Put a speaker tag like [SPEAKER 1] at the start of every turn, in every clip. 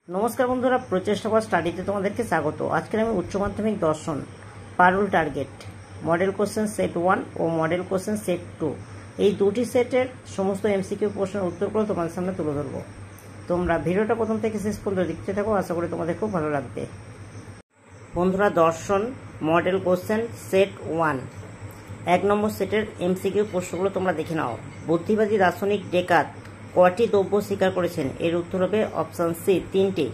[SPEAKER 1] নমস্কার বন্ধুরা, প্রচেষ্টা বা স্টাডিতে তোমাদেরকে স্বাগত। আজকে আমি উচ্চ মাধ্যমিক দর্শন পারুল টার্গেট মডেল কোশ্চেন সেট 1 ও মডেল কোশ্চেন সেট 2 এই দুটি সেটের সমস্ত এমসিকিউ প্রশ্নের উত্তরগুলো তোমাদের সামনে তুলে ধরবো। তোমরা ভিডিওটা প্রথম থেকে শেষ পর্যন্ত দেখতে থাকো, আশা করি তোমাদের খুব ভালো লাগবে। বন্ধুরা, দর্শন মডেল কোশ্চেন সেট 1 এক নম্বর সেটের এমসিকিউ প্রশ্নগুলো তোমরা দেখে নাও। বুদ্ধিবাদী দার্শনিক ডেকার্ট কয়টি দ্রব্য স্বীকার করেছেন? এর উত্তর হবে অপশান সি, 3টি।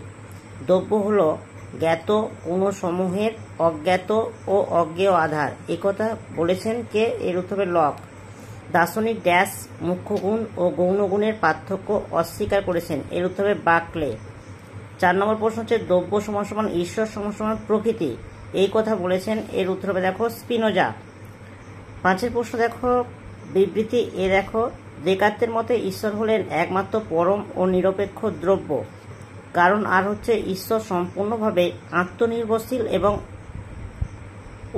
[SPEAKER 1] দ্রব্য হলো জ্ঞাত গুণসমূহের অজ্ঞাত ও অজ্ঞেয় আধার, একথা বলেছেন কে? এর উত্তর হবে লক। দার্শনিক ড্যাশ মুখ্য গুণ ও গৌণ গুণের পার্থক্য অস্বীকার করেছেন? এর উত্তর হবে বার্কলে। 4 নম্বর প্রশ্ন হচ্ছে দ্রব্য সমান সমান ঈশ্বর সমান সমান প্রকৃতি, এই কথা বলেছেন? এর উত্তর হবে দেখো স্পিনোজা। 5 প্রশ্ন দেখো বিবৃতি এ দেখো, ডেকার্তের মতে ঈশ্বর হলেন একমাত্র পরম ও নিরপেক্ষ দ্রব্য, কারণ আর হচ্ছে ঈশ্বর সম্পূর্ণভাবে আত্মনির্ভরশীল এবং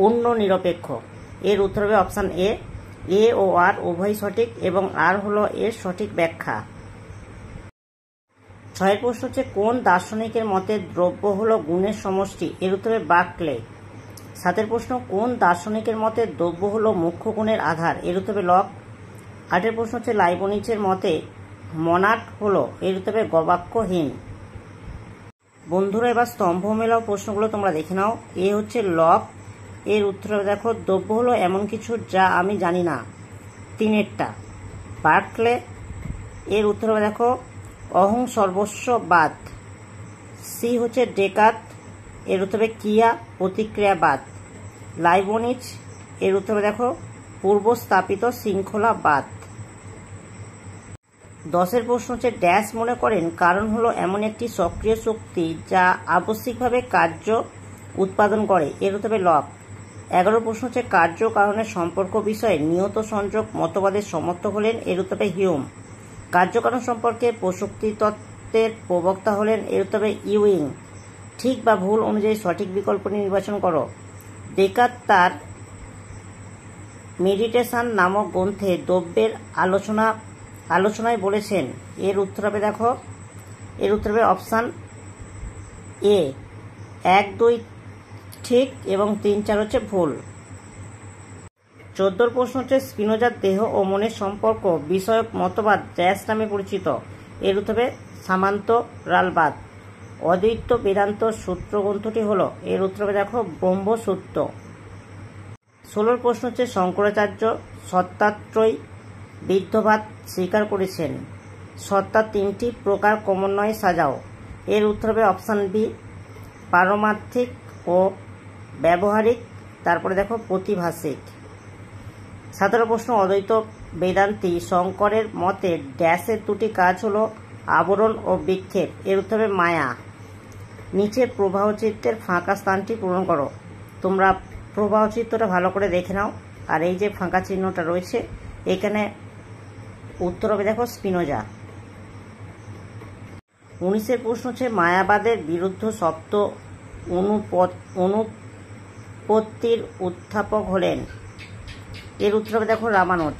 [SPEAKER 1] অন্য নিরপেক্ষ। এর উত্তর হবে অপশান এ ও আর উভয় সঠিক এবং আর হলো এর সঠিক ব্যাখ্যা। 6 প্রশ্ন হচ্ছে কোন দার্শনিকের মতে দ্রব্য হলো গুণের সমষ্টি? এর উত্তর হবে বার্কলে। 7 প্রশ্ন কোন দার্শনিকের মতে দ্রব্য হলো মুখ্য গুণের আধার? এর উত্তর হবে লক। 8 প্রশ্ন হচ্ছে লাইবনিচের মতে মনাড হলো? এর উত্তর হবে গবাক্ষহীন। বন্ধুরা, এবার স্তম্ভ মেলাও প্রশ্নগুলো তোমরা দেখে নাও। এ হচ্ছে লক, এর উত্তর দেখো দ্রব্য হলো এমন কিছু যা আমি জানি না, 3টা। বার্কলে, এর উত্তর হবে দেখো অহং সর্বস্ব বাদ। সি হচ্ছে ডেকার্ত, এর উত্তর হবে ক্রিয়া প্রতিক্রিয়াবাদ। লাইবনিচ, এর উত্তর হবে দেখো পূর্ব স্থাপিত শৃঙ্খলাবাদ। 10 প্রশ্ন হচ্ছে ড্যাশ মনে করেন কারণ হলো এমন একটি সক্রিয় শক্তি যা আবশ্যিকভাবে কার্য উৎপাদন করে? এর উত্তর হবে লক। 11 প্রশ্ন হচ্ছে কার্য কারণের সম্পর্ক বিষয়ে নিয়ত সংযোগ মতবাদের সমর্থক হলেন? এর উত্তর হবে হিউম। কার্যকারণ সম্পর্কে প্রসক্তি তত্ত্বের প্রবক্তা হলেন? এর উত্তর হবে ইউইং। ঠিক বা ভুল অনুযায়ী সঠিক বিকল্পটি নির্বাচন করো। ডেকার্ত তার মেডিটেশন নামক গ্রন্থে দ্রব্যের আলোচনায় বলেছেন? এর উত্তর হবে দেখো, এর উত্তর হবে অপশান এ, 1, 2 ঠিক এবং 3, 4 হচ্ছে ভুল। 14 প্রশ্ন হচ্ছে স্পিনোজার দেহ ও মনের সম্পর্ক বিষয়ক মতবাদ ড্যাশ নামে পরিচিত? এর উত্তর হবে সামান্তরালবাদ। অদ্বৈত বেদান্ত সূত্র গ্রন্থটি হলো? এর উত্তর হবে দেখো ব্রহ্মসূত্র। 16 প্রশ্ন হচ্ছে শঙ্করাচার্য সত্তাত্রয় বিদ্ধবাদ স্বীকার করেছেন? সত্তার 3টি প্রকার ক্রমান্বয়ে সাজাও। এর উত্তর হবে অপশান বি, পারমার্থিক ও ব্যবহারিক, তারপরে দেখো প্রতিভাসিক। 17 প্রশ্ন অদ্বৈত বেদান্তি শঙ্করের মতে ড্যাশের 2টি কাজ হলো আবরণ ও বিক্ষেপ? এর উত্তর হবে মায়া। নিচে প্রবাহ চিত্রের ফাঁকা স্থানটি পূরণ করো। তোমরা প্রবাহ চিত্রটা ভালো করে দেখে নাও, আর এই যে ফাঁকা চিহ্নটা রয়েছে এখানে উত্তর হবে দেখো স্পিনোজা। 19 প্রশ্ন হচ্ছে মায়াবাদের বিরুদ্ধ সপ্ত অনুপত্তির উত্থাপক হলেন? এর উত্তর হবে দেখো রামানুজ।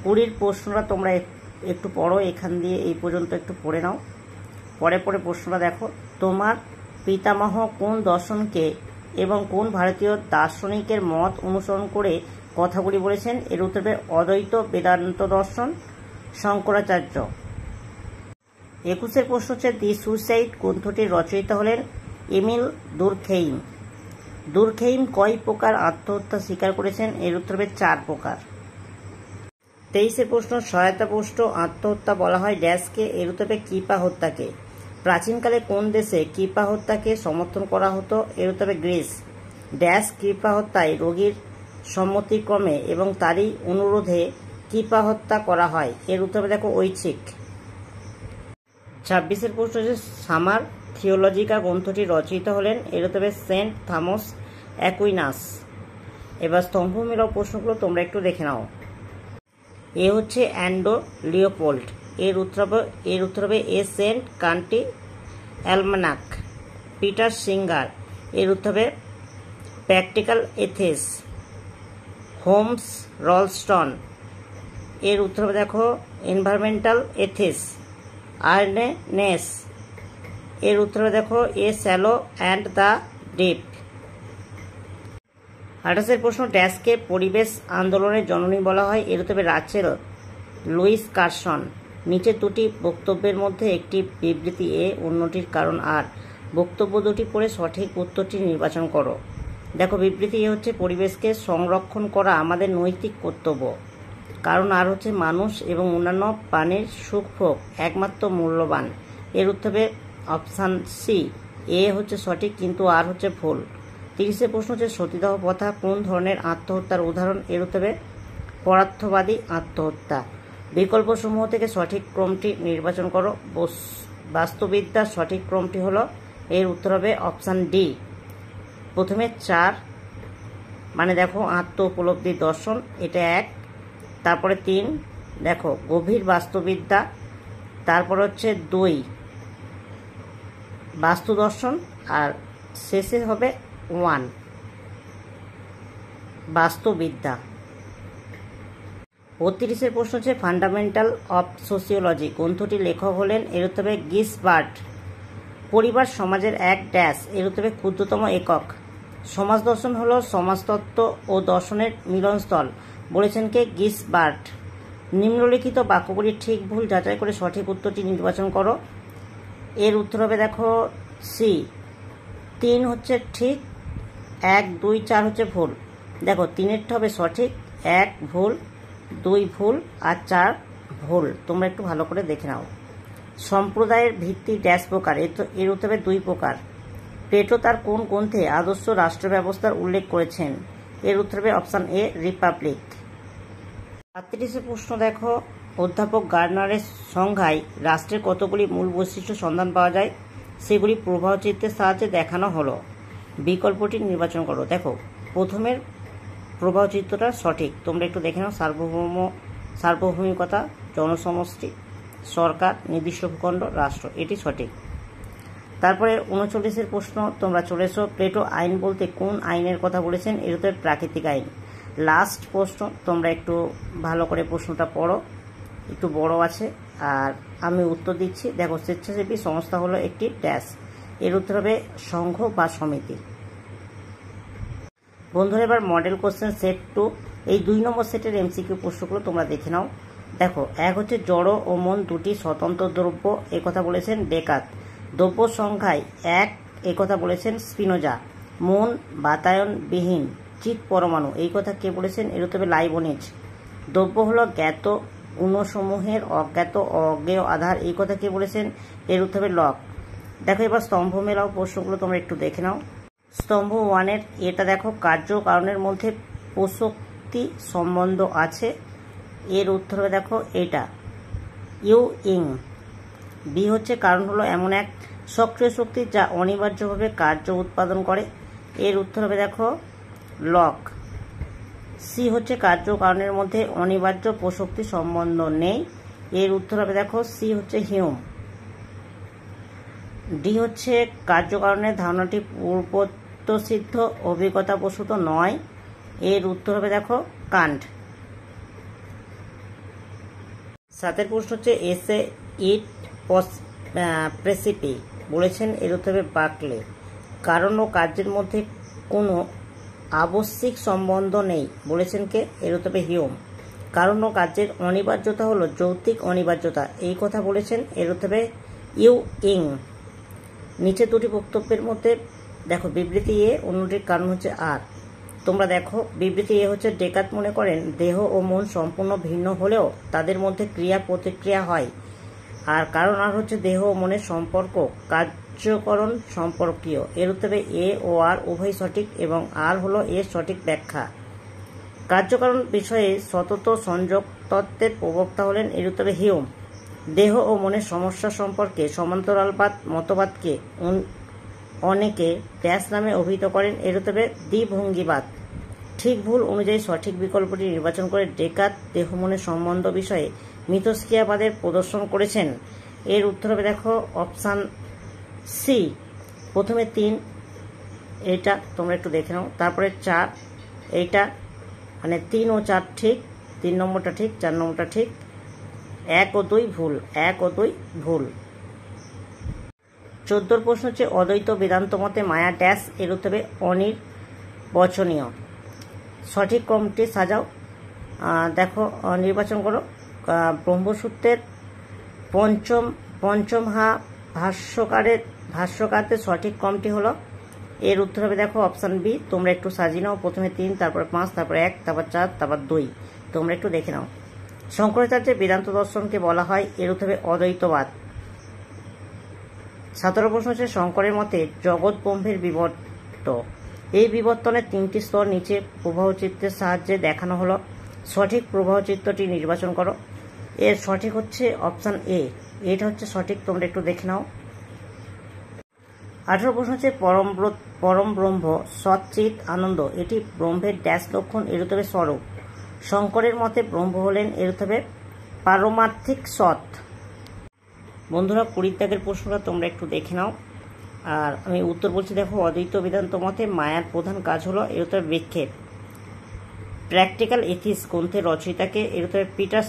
[SPEAKER 1] 20 প্রশ্নটা তোমরা একটু পড়ো, এখান দিয়ে এই পর্যন্ত একটু পড়ে নাও, পরে প্রশ্নটা দেখো। তোমার পিতামহ কোন দর্শনকে এবং কোন ভারতীয় দার্শনিকের মত অনুসরণ করে কথাগুলি বলেছেন? এর উত্তর হবে অদ্বৈত বেদান্ত দর্শন, শঙ্করাচার্য। 21 প্রশ্ন হচ্ছে দি সুইসাইড গ্রন্থটির রচয়িতা হলেন এমিল দুরখেইম। দুরখেইম কয় প্রকার আত্মহত্যা স্বীকার করেছেন? এর উত্তর হবে 4 প্রকার। 23 প্রশ্ন সহায়তা পুষ্ট আত্মহত্যা বলা হয় ড্যাশকে? এর উত্তর হবে কৃপা হত্যাকে। প্রাচীনকালে কোন দেশে কৃপা হত্যাকে সমর্থন করা হতো? এর উত্তর হবে গ্রিস। ড্যাশ কৃপা হত্যায় রোগীর সম্মতিক্রমে এবং তারই অনুরোধে কৃপা হত্যা করা হয়? এর উত্তর হবে দেখো ঐচ্ছিক। 26 প্রশ্ন হচ্ছে সামার থিওলজিকা গ্রন্থটির রচয়িতা হলেন? এর উত্তর হবে সেন্ট থমাস অ্যাকুইনাস। এবার স্তম্ভ মেলাও প্রশ্নগুলো তোমরা একটু দেখে নাও। এ হচ্ছে অ্যান্ডো লিওপোল্ড, এর উত্তর হবে এ সেন্ট কান্টি অ্যালমানাক। পিটার সিঙ্গার, এর উত্তর হবে প্র্যাকটিক্যাল এথিক্স। হোমস রলস্টন, এর উত্তর হবে দেখো এনভায়রনমেন্টাল এথিক্স। আর্নে নেস, এর উত্তরে দেখো এ স্যালো অ্যান্ড দ্য ডিপ। 28 প্রশ্ন, ড্যাশকে পরিবেশ আন্দোলনের জননী বলা হয়? এর উত্তরে রাচেল লুইস কার্সন। নিচের দুটি বক্তব্যের মধ্যে একটি বিবৃতি এ, অন্যটির কারণ আর। বক্তব্য দুটি পড়ে সঠিক উত্তরটি নির্বাচন করো। দেখো, বিবৃতি এ হচ্ছে পরিবেশকে সংরক্ষণ করা আমাদের নৈতিক কর্তব্য। কারণ আর হচ্ছে মানুষ এবং অন্যান্য প্রাণীর সুখভোগ একমাত্র মূল্যবান। এর উত্তরে অপশান সি, এ হচ্ছে সঠিক কিন্তু আর হচ্ছে ভুল। 30 প্রশ্ন হচ্ছে সতীদাহ প্রথা কোন ধরনের আত্মহত্যার উদাহরণ? এর উত্তরে পদার্থবাদী আত্মহত্যা। বিকল্প সমূহ থেকে সঠিক ক্রমটি নির্বাচন করো। বাস্তুবিদ্যার সঠিক ক্রমটি হলো, এর উত্তর হবে অপশান ডি। প্রথমে 4 মানে দেখো আত্ম উপলব্ধি দর্শন, এটা 1। তারপরে 3 দেখো গভীর বাস্তুবিদ্যা। তারপর হচ্ছে 2 বাস্তু দর্শন, আর শেষে হবে 1 বাস্তুবিদ্যা। 32 প্রশ্ন হচ্ছে ফান্ডামেন্টাল অফ সোশিওলজি গ্রন্থটির লেখক হলেন? এর উত্তরে গিসবার্ট। পরিবার সমাজের এক ড্যাশ, এর উত্তরে ক্ষুদ্রতম একক। সমাজ দর্শন হল সমাজতত্ত্ব ও দর্শনের মিলনস্থল, বলেছেন কে? গিসবার্ট। নিম্নলিখিত বাক্যগুলি ঠিক ভুল যাচাই করে সঠিক উত্তরটি নির্বাচন করো। এর উত্তর হবে দেখো সি, 3 হচ্ছে ঠিক, 1, 2, 4 হচ্ছে ভুল। দেখো 3এরটা হবে সঠিক, 1 ভুল, 2 ভুল আর 4 ভুল। তোমরা একটু ভালো করে দেখে নাও। সম্প্রদায়ের ভিত্তি ড্যাশ প্রকার? এর উত্তরে 2 প্রকার। প্লেটো তার কোন গ্রন্থে আদর্শ রাষ্ট্র ব্যবস্থার উল্লেখ করেছেন? এর উত্তর হবে অপশান এ, রিপাবলিক। 38 প্রশ্ন দেখো, অধ্যাপক গার্নারের সংজ্ঞায় রাষ্ট্রের কতগুলি মূল বৈশিষ্ট্য সন্ধান পাওয়া যায়? সেগুলি প্রবাহ চিত্রের সাহায্যে দেখানো হলো। বিকল্পটি নির্বাচন করো। দেখো, প্রথমের প্রবাহ চিত্রটা সঠিক, তোমরা একটু দেখে নাও। সার্বভৌমিকতা, জনসমষ্টি, সরকার, নির্দিষ্ট ভূখণ্ড, রাষ্ট্র, এটি সঠিক। তারপরে 39 প্রশ্ন, তোমরা চলে এসো। প্লেটো আইন বলতে কোন আইনের কথা বলেছেন? এর উত্তরে প্রাকৃতিক আইন। লাস্ট প্রশ্ন, তোমরা একটু ভালো করে প্রশ্নটা পড়ো, একটু বড় আছে আর আমি উত্তর দিচ্ছি। দেখো, স্বেচ্ছাসেবী সংস্থা হলো একটি ড্যাশ, এর উত্তর হবে সংঘ বা সমিতি। বন্ধুরা, এবার মডেল কোশ্চেন সেট 2, এই 2 নম্বর সেটের এমসিকিউ প্রশ্নগুলো তোমরা দেখে নাও। দেখো, 1 হচ্ছে জড় ও মন দুটি স্বতন্ত্র দ্রব্য, এ কথা বলেছেন ডেকার্ত। দ্রব্য সংখ্যায় 1, এ কথা বলেছেন স্পিনোজা। মন বাতায়নবিহীন চিৎ পরমাণু, এই কথা কে বলেছেন? এর উত্তর হবে লাইবনিজ। দ্রব্য হলো জ্ঞাত গুণসমূহের অজ্ঞাত অজ্ঞেয় আধার, এই কথা কে বলেছেন? এর উত্তর হবে লক। দেখো, এবার স্তম্ভ মেলাও প্রশ্নগুলো তোমরা একটু দেখে নাও। স্তম্ভ 1-এর এটা দেখো, কার্য কারণের মধ্যে প্রসক্তি সম্বন্ধ আছে, এর উত্তর হবে দেখো এটা ইউ ইং। বি হচ্ছে কারণ হলো এমন এক সক্রিয় শক্তি যা অনিবার্যভাবে কার্য উৎপাদন করে, এর উত্তর হবে দেখো লক। সি হচ্ছে কার্য কারণের মধ্যে অনিবার্য প্রসক্তি সম্বন্ধ নেই, এর উত্তর হবে দেখো সি হচ্ছে হিউম। ডি হচ্ছে কার্যকারণের ধারণাটি পূর্বতঃসিদ্ধ অভিজ্ঞতা প্রসূত নয়, এর উত্তর হবে দেখো কান্ট। 7 প্রশ্ন হচ্ছে এসে ইট প্রেসিপি বলেছেন? এর উত্তর হবে বার্কলে। কারণ ও কার্যের মধ্যে কোনো আবশ্যিক সম্বন্ধ নেই, বলেছেন কে? এর উত্তর হবে হিউম। কারণ ও কার্যের অনিবার্যতা হলো যৌক্তিক অনিবার্যতা, এই কথা বলেছেন, এর উত্তর হবে ইউ ইং। নিচে দুটি বক্তব্যের মধ্যে দেখো, বিবৃতি এ, অন্যটির কারণ হচ্ছে আর। তোমরা দেখো, বিবৃতি এ হচ্ছে ডেকার্ত মনে করেন দেহ ও মন সম্পূর্ণ ভিন্ন হলেও তাদের মধ্যে ক্রিয়া প্রতিক্রিয়া হয়, আর কারণ আর হচ্ছে দেহ ও মনের সম্পর্ক কার্যকরণ সম্পর্কীয়, এর উত্তরে এ ও আর উভয় সঠিক এবং আর হলো এর সঠিক ব্যাখ্যা। কার্যকারণ বিষয়ে সতত সংযোগ তত্ত্বের প্রবক্তা হলেন? এর উত্তরে হিউম। দেহ ও মনের সমস্যা সম্পর্কে সমান্তরালবাদ মতবাদকে অনেকে ড্যাশ নামে অভিহিত করেন, এর উত্তরে দ্বিভঙ্গিবাদ। ঠিক ভুল অনুযায়ী সঠিক বিকল্পটি নির্বাচন করে ডেকার্ত দেহ মনের সম্বন্ধ বিষয়ে মিথস্ক্রিয়াবাদের প্রদর্শন করেছেন, এর উত্তর হবে দেখো অপশান সি। প্রথমে 3, এইটা তোমরা একটু দেখে নাও। তারপরে 4, এইটা মানে 3 ও 4 ঠিক, 3 নম্বরটা ঠিক, 4 নম্বরটা ঠিক। 1 ও 2 ভুল, 1 ও 2 ভুল। 14 প্রশ্ন হচ্ছে অদ্বৈত বেদান্ত মতে মায়া ড্যাশ, এর উত্তর হবে অনির্বচনীয়। সঠিক ক্রমটি সাজাও। দেখো, নির্বাচন করো। ব্রহ্মসূত্রের পঞ্চম ভাষ্যকারদের সঠিক ক্রমটি হলো, এর উত্তর হবে দেখো অপশান বি। তোমরা একটু সাজিয়ে নাও, প্রথমে 3, তারপর 5, তারপর 1, তারপর 4, তারপর 2। তোমরা একটু দেখে নাও। শঙ্করাচার্যের বেদান্ত দর্শনকে বলা হয়, এর উত্তর হবে অদ্বৈতবাদ। 17 প্রশ্ন হচ্ছে শঙ্করের মতে জগৎ ব্রহ্মের বিবর্ত। এই বিবর্তনের 3টি স্তর নিচে প্রবাহচিত্রের সাহায্যে দেখানো হলো। সঠিক প্রবাহচিত্রটি নির্বাচন করো। এর সঠিক হচ্ছে অপশান এ, এটা হচ্ছে সঠিক। তোমরা একটু দেখে নাও। 18 প্রশ্ন হচ্ছে পরম ব্রহ্ম সচ্চিৎ আনন্দ, এটি ব্রহ্মের ড্যাশ লক্ষণ, এর উত্তর হবে স্বরূপ। শঙ্করের মতে ব্রহ্ম হলেন, এর উত্তর হবে পারমার্থিক সৎ। বন্ধুরা, 20 দাগের প্রশ্নটা তোমরা একটু দেখে নাও। আর আমি উত্তর বলছি দেখো, অদ্বৈত বেদান্ত মতে মায়ার প্রধান কাজ হলো, এর উত্তর বিক্ষেপ। প্র্যাকটিক্যাল এথিক্স গ্রন্থের রচয়িতাকে, এর উত্তর পিটার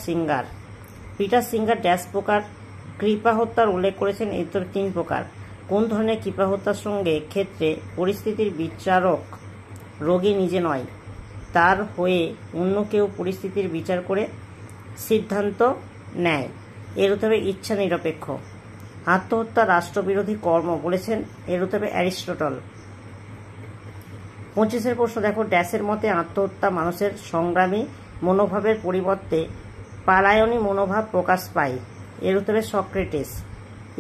[SPEAKER 1] সিঙ্গার ড্যাশ প্রকার কৃপা হত্যার উল্লেখ করেছেন, এর উত্তর 3 প্রকার। কোন ধরনের কৃপা হত্যার সঙ্গে ক্ষেত্রে পরিস্থিতির বিচারক রোগী নিজে নয়, তার হয়ে অন্য কেউ পরিস্থিতির বিচার করে সিদ্ধান্ত নেয়, এর উত্তর হবে ইচ্ছা নিরপেক্ষ। আত্মহত্যা রাষ্ট্রবিরোধী কর্ম বলেছেন, এর উত্তর হবে অ্যারিস্টটল। 25 প্রশ্ন দেখো, ড্যাশের মতে আত্মহত্যা মানুষের সংগ্রামী মনোভাবের পরিবর্তে পালায়নী মনোভাব প্রকাশ পায়, এর উত্তর হবে সক্রেটিস।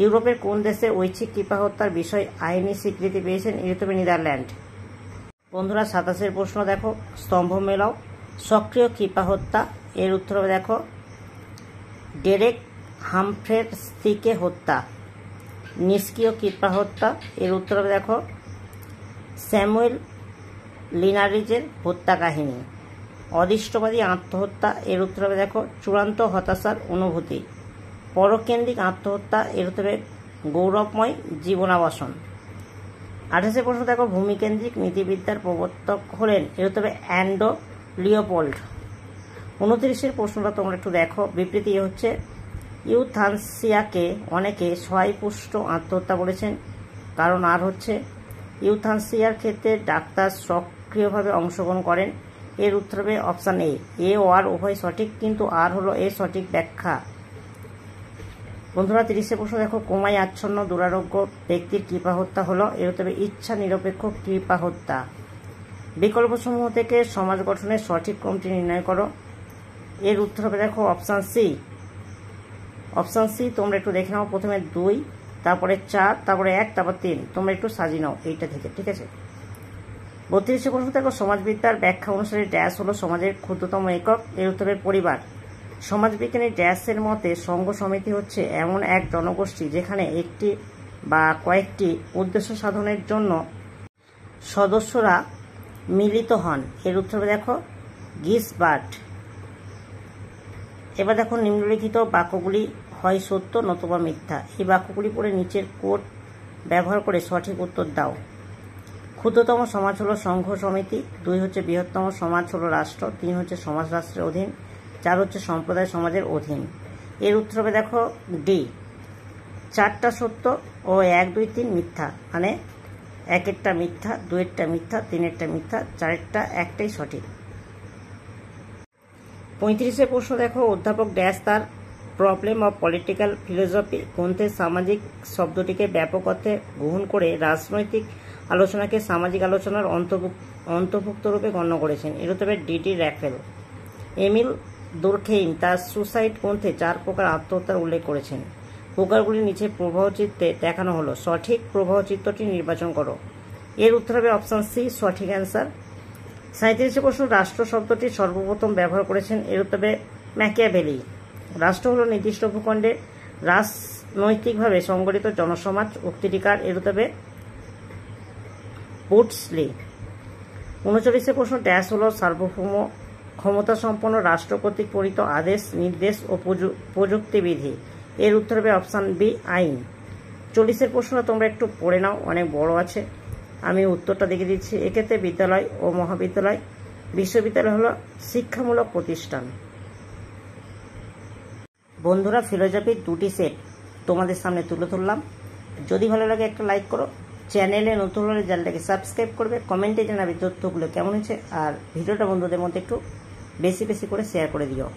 [SPEAKER 1] ইউরোপের কোন দেশে ঐচ্ছিক কৃপা হত্যার বিষয় আইনি স্বীকৃতি পেয়েছেন, এর উত্তর হবে নেদারল্যান্ড। বন্ধুরা, 27 প্রশ্ন দেখো, স্তম্ভ মেলাও। সক্রিয় কৃপা হত্যা, এর উত্তর হবে দেখো ডেরেক হামফ্রের স্ত্রীকে হত্যা। নিষ্ক্রিয় কৃপা হত্যা, এর উত্তর হবে দেখো স্যামুয়েল লিনারিজের হত্যা কাহিনী। অদৃষ্টবাদী আত্মহত্যা, এর উত্তর হবে দেখো চূড়ান্ত হতাশার অনুভূতি। পরকেন্দ্রিক আত্মহত্যা, এর উত্তর হবে গৌরবময় জীবনাবসান। 28 প্রশ্ন দেখো, ভূমিকেন্দ্রিক নীতিবিদ্যার প্রবর্তক হলেন, এর উত্তর হবে অ্যান্ডো লিওপোল্ড। 29 প্রশ্নটা তোমরা একটু দেখো। বিবৃতি হচ্ছে ইউথানসিয়াকে অনেকে স্বয়পুষ্ট আত্মহত্যা বলেছেন, কারণ আর হচ্ছে ইউথানসিয়ার ক্ষেত্রে ডাক্তার সক্রিয়ভাবে অংশগ্রহণ করেন, এর উত্তর হবে অপশান এ ও আর উভয় সঠিক, কিন্তু আর হলো এর সঠিক ব্যাখ্যা। বন্ধুরা, 30 প্রশ্ন দেখো, কোমায় আচ্ছন্ন দুরারোগ্য ব্যক্তির কৃপা হত্যা হলো, এর উত্তর হবে ইচ্ছা নিরপেক্ষ কৃপা হত্যা। বিকল্পসমূহ থেকে সমাজ গঠনের সঠিক ক্রমটি নির্ণয় করো, এর উত্তর হবে দেখো অপশান সি। তোমরা একটু দেখে নাও, প্রথমে 2, তারপরে 4, তারপরে 1, তারপর 3। তোমরা একটু সাজিয়ে নাও এইটা থেকে, ঠিক আছে। 32 প্রশ্ন দেখো, সমাজবিদ্যার ব্যাখ্যা অনুসারে ড্যাশ হলো সমাজের ক্ষুদ্রতম একক, এর উত্তর হবে পরিবার। সমাজবিজ্ঞানী ড্যাশের মতে সংঘ সমিতি হচ্ছে এমন এক জনগোষ্ঠী যেখানে একটি বা কয়েকটি উদ্দেশ্য সাধনের জন্য সদস্যরা মিলিত হন, এর উত্তর হবে দেখো গিসবার্ট। এবার দেখো, নিম্নলিখিত বাক্যগুলি হয় সত্য নতুবা মিথ্যা। এই বাক্যগুলি পড়ে নিচের কোড ব্যবহার করে সঠিক উত্তর দাও। ক্ষুদ্রতম সমাজ হলো সংঘ সমিতি, 2 হচ্ছে বৃহত্তম সমাজ হলো রাষ্ট্র, 3 হচ্ছে সমাজ রাষ্ট্রের অধীন, 4 হচ্ছে সম্প্রদায় সমাজের অধীন। এর উত্তর হবে দেখো ডি। 4টা সত্য ও 1, 2, 3 মিথ্যা, মানে 1-এরটা মিথ্যা, 2-এরটা মিথ্যা, 3-এরটা মিথ্যা, 4-এরটা একটাই সঠিক। 35 প্রশ্ন দেখো, অধ্যাপক ড্যাশ তার প্রবলেম অফ পলিটিক্যাল ফিলোসফি গ্রন্থের সামাজিক শব্দটিকে ব্যাপক অর্থে গ্রহণ করে রাজনৈতিক আলোচনাকে সামাজিক আলোচনার অন্তর্ভুক্ত রূপে গণ্য করেছেন, এর উত্তর হবে ডি র্যাফেল। এমিল দুর্খেইম তার সুসাইড গ্রন্থে 4 প্রকার আত্মহত্যার উল্লেখ করেছেন। প্রকারগুলি নিচে প্রবাহচিত্রে দেখানো হলো, সঠিক প্রবাহচিত্রটি নির্বাচন করো, এর উত্তর হবে অপশান সি, সঠিক অ্যান্সার। 37 প্রশ্ন, রাষ্ট্র শব্দটি সর্বপ্রথম ব্যবহার করেছেন, এর উত্তর হবে ম্যাকিয়াভেলি। রাষ্ট্র হল নির্দিষ্ট ভূখণ্ডে রাজনৈতিকভাবে সংগঠিত জনসমাজ, উক্তিটিকার, এর উত্তর হবে বুটসলি। 39 প্রশ্ন, ড্যাশ হল সার্বভৌম ক্ষমতা সম্পন্ন রাষ্ট্র কর্তৃক প্রণীত আদেশ, নির্দেশ ও প্রযুক্তিবিধি, এর উত্তর হবে অপশান বি, আইন। 40 প্রশ্ন তোমরা একটু পড়ে নাও, অনেক বড় আছে, আমি উত্তরটা দেখে দিচ্ছি। এক্ষেত্রে বিদ্যালয় ও মহাবিদ্যালয়, বিশ্ববিদ্যালয় হলো শিক্ষামূলক প্রতিষ্ঠান। বন্ধুরা, ফিলোসফির 2টি সেট তোমাদের সামনে তুলে ধরলাম। যদি ভালো লাগে একটা লাইক করো, চ্যানেলে নতুন হলে চ্যানেলটাকে সাবস্ক্রাইব করবে, কমেন্টে জানাবে তথ্যগুলো কেমন হয়েছে, আর ভিডিওটা বন্ধুদের মধ্যে একটু বেশি বেশি করে শেয়ার করে দিও।